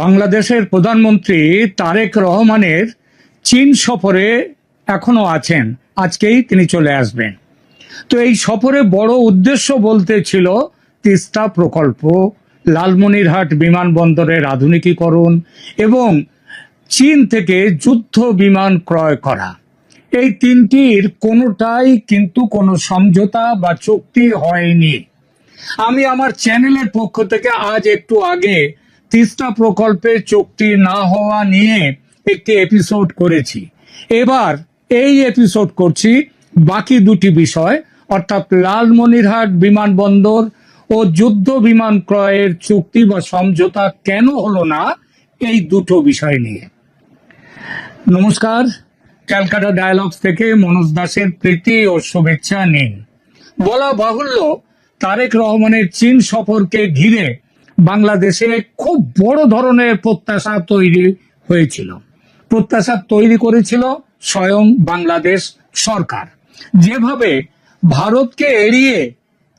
বাংলাদেশের প্রধানমন্ত্রী তারেক রহমানের চীন সফরে এখনো আছেন। আজকেই তিনি চলে আসবেন। তো এই সফরে বড় উদ্দেশ্য বলতে ছিল তিস্তা প্রকল্প, লালমনিরহাট বিমানবন্দরের আধুনিকীকরণ এবং চীন থেকে যুদ্ধ বিমান ক্রয় করা। এই তিনটির কোনোটাই কিন্তু কোনো সমঝোতা বা চুক্তি হয়নি। আমি আমার চ্যানেলের পক্ষ থেকে আজ একটু আগে তিস্তা প্রকল্পে চুক্তি না হওয়া নিয়ে একটি এপিসোড করেছি। এবার এই এপিসোড করছি বাকি দুটি বিষয়, অর্থাৎ লালমনিরহাট বিমানবন্দর ও যুদ্ধ বিমান ক্রয়ের চুক্তি বা সমঝোতা কেন হলো না, এই দুটো বিষয় নিয়ে। নমস্কার, ক্যালকাটা ডায়ালগস থেকে মনোজ দাসের প্রীতি ও শুভেচ্ছা নিন। বলা বাহুল্য, তারেক রহমানের চীন সফরকে ঘিরে বাংলাদেশে খুব বড় ধরনের প্রত্যাশা তৈরি হয়েছিল। প্রত্যাশা তৈরি করেছিল স্বয়ং বাংলাদেশ সরকার। যেভাবে ভারতকে এড়িয়ে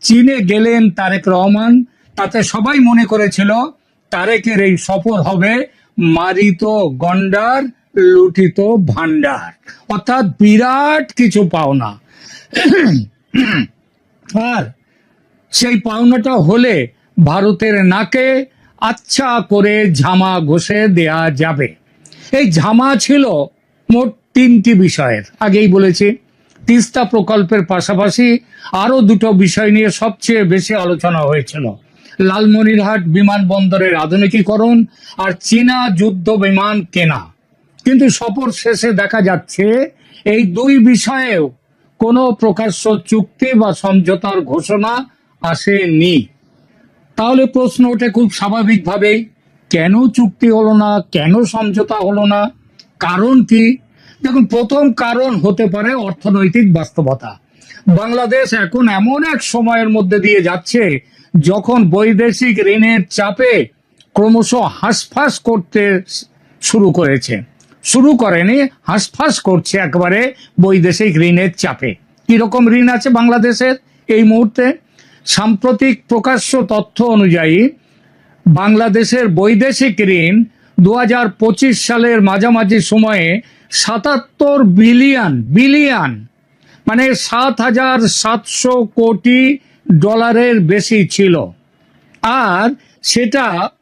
চীনে গেলেন তারেক রহমান, তাতে সবাই মনে করেছিল তারেকের এই সফর হবে মারিত গন্ডার লুঠিত ভান্ডার, অর্থাৎ বিরাট কিছু পাওনা। আর সেই পাওনাটা হলে ভারতের নাকে আচ্ছা করে ঝামা ঘষে দেয়া যাবে। এই ঝামা ছিল মোট তিনটি বিষয়ের, আগেই বলেছি। তিস্তা প্রকল্পের পাশাপাশি আরো দুটো বিষয় নিয়ে সবচেয়ে বেশি আলোচনা হয়েছিল: লালমনিরহাট বিমানবন্দরের আধুনিকীকরণ আর চীনা যুদ্ধ বিমান কেনা। কিন্তু সফর শেষে দেখা যাচ্ছে এই দুই বিষয়েও কোনো প্রকাশ্য চুক্তি বা সমঝোতার ঘোষণা আসেনি। তাহলে প্রশ্ন ওঠে খুব স্বাভাবিকভাবেই, কেন চুক্তি হলো না, কেন সমঝোতা হলো না? কারণ কি? দেখুন, প্রথম কারণ হতে পারে অর্থনৈতিক বাস্তবতা। বাংলাদেশ এখন এমন এক সময়ের মধ্যে দিয়ে যাচ্ছে যখন বৈদেশিক ঋণের চাপে ক্রমশ হাঁসফাঁস করতে শুরু করেনি, হাঁসফাঁস করছে একেবারে বৈদেশিক ঋণের চাপে। কিরকম ঋণ আছে বাংলাদেশের এই মুহূর্তে? সাম্প্রতিক প্রকাশ্য তথ্য অনুযায়ী বাংলাদেশের বৈদেশিক ঋণ 2025 সালের মাঝামাঝি সময়ে 77 বিলিয়ন মানে 7,700 কোটি ডলারের বেশি ছিল। আর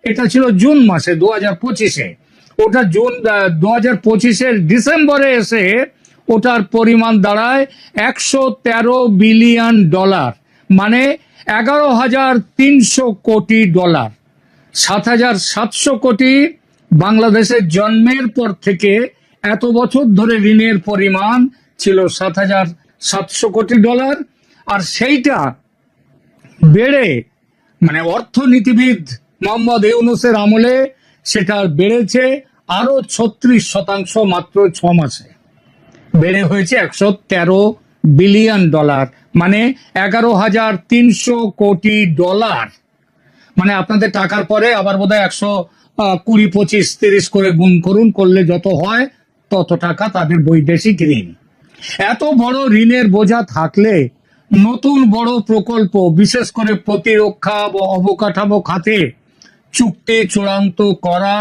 এটা ছিল জুন মাসে 2025-এ। ওটা 2025-এর ডিসেম্বরে এসে ওটার পরিমাণ দাঁড়ায় 113 বিলিয়ন ডলার, মানে 11,300 কোটি ডলার। 7,700 কোটি বাংলাদেশের জন্মের পর থেকে এত বছর ধরে ঋণের পরিমাণ ছিল 7,700 কোটি ডলার। আর সেইটা বেড়ে, মানে অর্থনীতিবিদ মোহাম্মদ ইউনূসের আমলে সেটা বেড়েছে আরো 36% মাত্র 6 মাসে। বেড়ে হয়েছে 113 বিলিয়ন ডলার, মানে 11,300 কোটি ডলার। মানে আপনাদের টাকার পরে আবার বোধহয় 120, 25, 30 করে গুণ করুন, করলে যত হয় তত টাকা তাদের বৈদেশিক ঋণ। এত বড় ঋণের বোঝা থাকলে নতুন বড় প্রকল্প, বিশেষ করে প্রতিরক্ষা বা অবকাঠামো খাতে চুক্তি চূড়ান্ত করা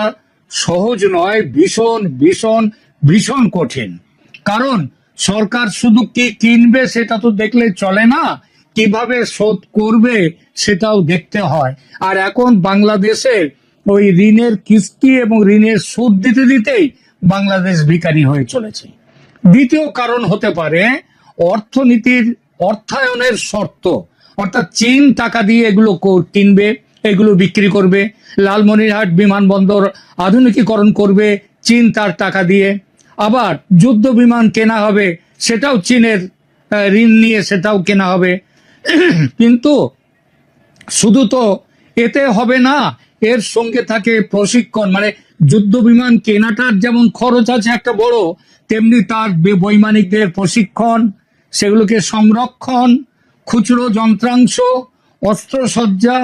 সহজ নয়, ভীষণ ভীষণ ভীষণ কঠিন। কারণ সরকার শুধু কি কিনবে সেটা তো দেখলে চলে না, কিভাবে শোধ করবে সেটাও দেখতে হয়। আর এখন বাংলাদেশের ওই ঋণের কিস্তি এবং ঋণের সুদ দিতে দিতেই বাংলাদেশ ভিখারি হয়ে চলেছে। দ্বিতীয় কারণ হতে পারে অর্থায়নের শর্ত, অর্থাৎ চীন টাকা দিয়ে এগুলো কিনবে, এগুলো বিক্রি করবে। লালমনিরহাট বিমানবন্দর আধুনিকীকরণ করবে চীন তার টাকা দিয়ে। আবার যুদ্ধ বিমান কেনা হবে, সেটাও চীনের ঋণ নিয়ে সেটাও কেনা হবে। কিন্তু শুধু তো এতে হবে না, এর সঙ্গে থাকে প্রশিক্ষণ। মানে যুদ্ধ বিমান কেনাটার যেমন খরচ আছে একটা বড়, তেমনি তার বৈমানিকদের প্রশিক্ষণ, সেগুলোকে সংরক্ষণ, খুচরো যন্ত্রাংশ, অস্ত্রসজ্জা,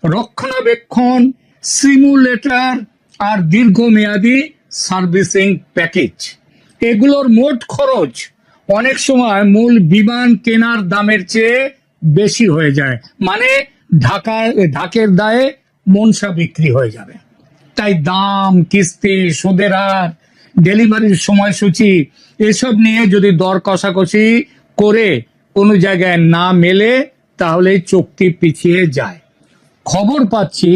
রক্ষণাবেক্ষণ, সিমুলেটর আর দীর্ঘমেয়াদী সার্ভিসিং প্যাকেজ, এগুলোর মোট খরচ অনেক সময় মূল বিমান কেনার দামের চেয়ে বেশি হয়ে যায়। মানে ঢাকের দায়ে মনসা বিক্রি হয়ে যাবে। তাই দাম, কিস্তি, সুদের হার, ডেলিভারির সময়সূচি এসব নিয়ে যদি দর কষাকষি করে কোনো জায়গায় না মেলে তাহলে চুক্তি পিছিয়ে যায়। খবর পাচ্ছি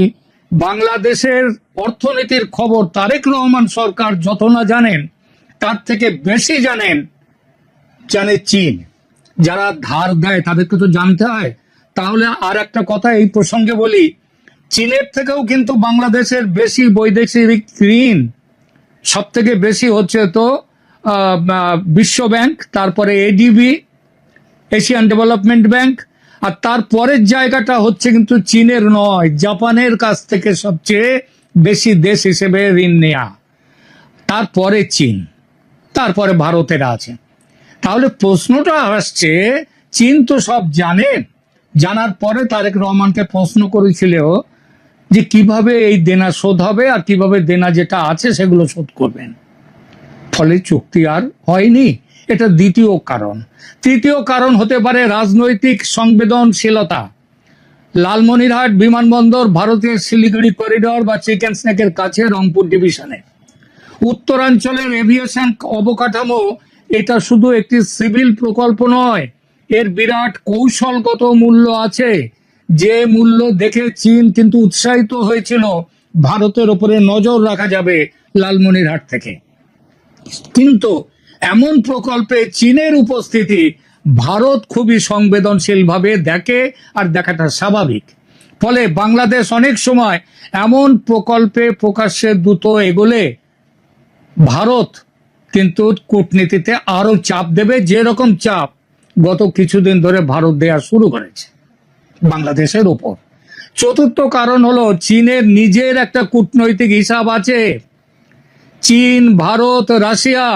বাংলাদেশের অর্থনীতির খবর তারেক রহমান সরকার যত না জানেন তার থেকে বেশি জানে চীন। যারা ধার দেয় তাদেরকে তো জানতে হয়। তাহলে আর একটা কথা এই প্রসঙ্গে বলি, চীনের থেকেও কিন্তু বাংলাদেশের বেশি বৈদেশিক ঋণ, সব থেকে বেশি হচ্ছে তো বিশ্ব ব্যাংক, তারপরে এডিবি, এশিয়ান ডেভেলপমেন্ট ব্যাংক, আর তারপরের জায়গাটা হচ্ছে কিন্তু চীনের নয়, জাপানের কাছ থেকে সবচেয়ে বেশি দেশ হিসেবে ঋণ নেয়া, তারপরে চীন, তারপরে ভারতের আছে। তাহলে প্রশ্নটা আসছে, চীন তো সব জানে, জানার পরে তারেক রহমানকে প্রশ্ন করেছিল যে কিভাবে এই দেনা শোধ হবে আর কিভাবে দেনা যেটা আছে সেগুলো শোধ করবেন। ফলে চুক্তি আর হয়নি। এটা দ্বিতীয় কারণ। তৃতীয় কারণ হতে পারে রাজনৈতিক সংবেদনশীলতা। লালমনিরহাট বিমানবন্দর ভারতের শিলিগুড়ি করিডর বা চিকেন স্নেকের কাছে রংপুর ডিভিশনে। উত্তরাঞ্চলের এভিয়েশন অবকাঠামো এটা শুধু একটি সিভিল প্রকল্প নয়, এর বিরাট কৌশলগত মূল্য আছে, যে মূল্য দেখে চীন কিন্তু উৎসাহিত হয়েছিল ভারতের উপরে নজর রাখা যাবে লালমনিরহাট থেকে। কিন্তু এমন প্রকল্পে চীনের উপস্থিতি ভারত খুবই সংবেদনশীলভাবে দেখে, আর দেখাটা স্বাভাবিক। ফলে বাংলাদেশ অনেক সময় এমন প্রকল্পে প্রকাশ্যে দ্রুত এগোলে ভারত কিন্তু কূটনীতিতে আরো চাপ দেবে, যেরকম চাপ গত কিছুদিন ধরে ভারত দেওয়া শুরু করেছে বাংলাদেশের উপর। চতুর্থ কারণ হলো চীনের নিজের একটা কূটনৈতিক হিসাব আছে। চীন, ভারত, রাশিয়া,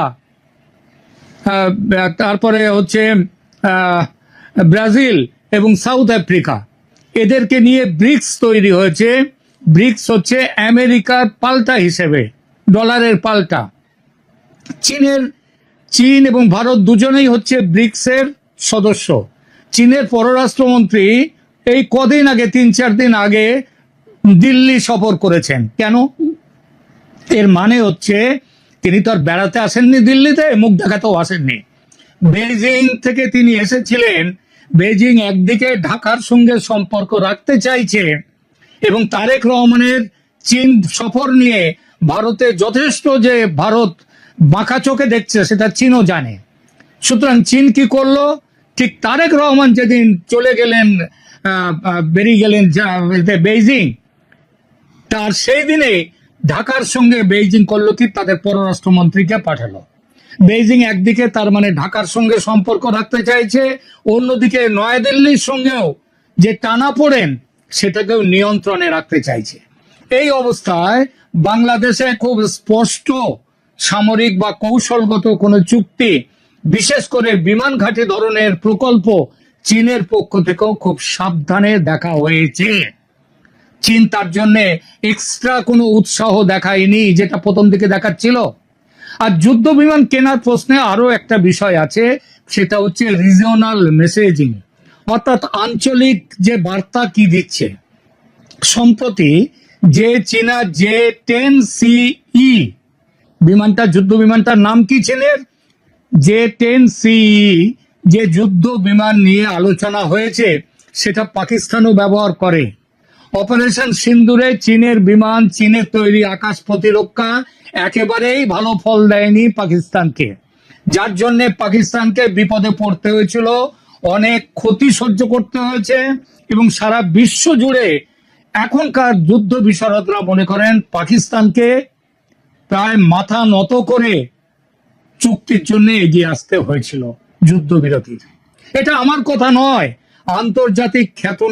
তারপরে হচ্ছে ব্রাজিল এবং সাউথ আফ্রিকা, এদেরকে নিয়ে ব্রিক্স তৈরি হয়েছে। ব্রিক্স হচ্ছে আমেরিকার পাল্টা হিসেবে, ডলারের পাল্টা। চীন এবং ভারত দুজনেই হচ্ছে ব্রিক্সের সদস্য। চীনের পররাষ্ট্রমন্ত্রী এই কদিন আগে, 3-4 দিন আগে দিল্লি সফর করেছেন। কেন? এর মানে হচ্ছে তিনি তো আর বেড়াতে আসেননি দিল্লিতে, মুখ দেখাতেও আসেননি। বেইজিং থেকে তিনি এসেছিলেন। বেইজিং একদিকে ঢাকার সঙ্গে সম্পর্ক রাখতে চাইছে এবং তারেক রহমানের চীন সফর নিয়ে ভারতে যথেষ্ট যে ভারত বাঁকা চোখে দেখছে সেটা চীনও জানে। সুতরাং চীন কি করলো, ঠিক তারেক রহমান যেদিন চলে গেলেন, বেরিয়ে গেলেন বেইজিং, তার সেই দিনে ঢাকার সঙ্গে বেইজিং করলো কি, তাদের পররাষ্ট্রমন্ত্রীকে পাঠালো। বেইজিং একদিকে তার মানে ঢাকার সঙ্গে সম্পর্ক রাখতে চাইছে, অন্যদিকে নয়াদিল্লির সঙ্গেও যে টানাপোড়েন সেটাকেও নিয়ন্ত্রণে রাখতে চাইছে। এই অবস্থায় বাংলাদেশে খুব স্পষ্ট সামরিক বা কৌশলগত কোনো চুক্তি, বিশেষ করে বিমান ঘাঁটি ধরনের প্রকল্প চীনের পক্ষ থেকেও খুব সাবধানে দেখা হয়েছে। চীন তার জন্য এক্সট্রা কোনো উৎসাহ দেখায়নি যেটা প্রথম দিকে দেখাচ্ছিল। আর যুদ্ধ বিমান কেনার প্রশ্নে আরো একটা বিষয় আছে, সেটা হচ্ছে রিজিওনাল মেসেজিং, অর্থাৎ আঞ্চলিক যে বার্তা কি দিচ্ছে। সম্প্রতি যে চীনা J-10CE বিমানটা, যুদ্ধ বিমানটার নাম কি চীনের? J-10CE, যে যুদ্ধ বিমান নিয়ে আলোচনা হয়েছে সেটা পাকিস্তানও ব্যবহার করে। অপারেশন সিন্দুরে চীনের বিমান, চীনের তৈরি আকাশ প্রতিরক্ষা একেবারেই ভালো ফল দেয়নি পাকিস্তানকে, যার জন্য পাকিস্তানকে বিপদে পড়তে হয়েছিল, অনেক ক্ষতি সহ্য করতে হয়েছে। এবং সারা বিশ্ব জুড়ে এখনকার যুদ্ধ বিশারদরা মনে করেন পাকিস্তানকে প্রায় মাথা নত করে চুক্তির জন্য এগিয়ে আসতে হয়েছিল যুদ্ধবিরতির। এটা আমার কথা নয়, আন্তর্জাতিক খ্যাত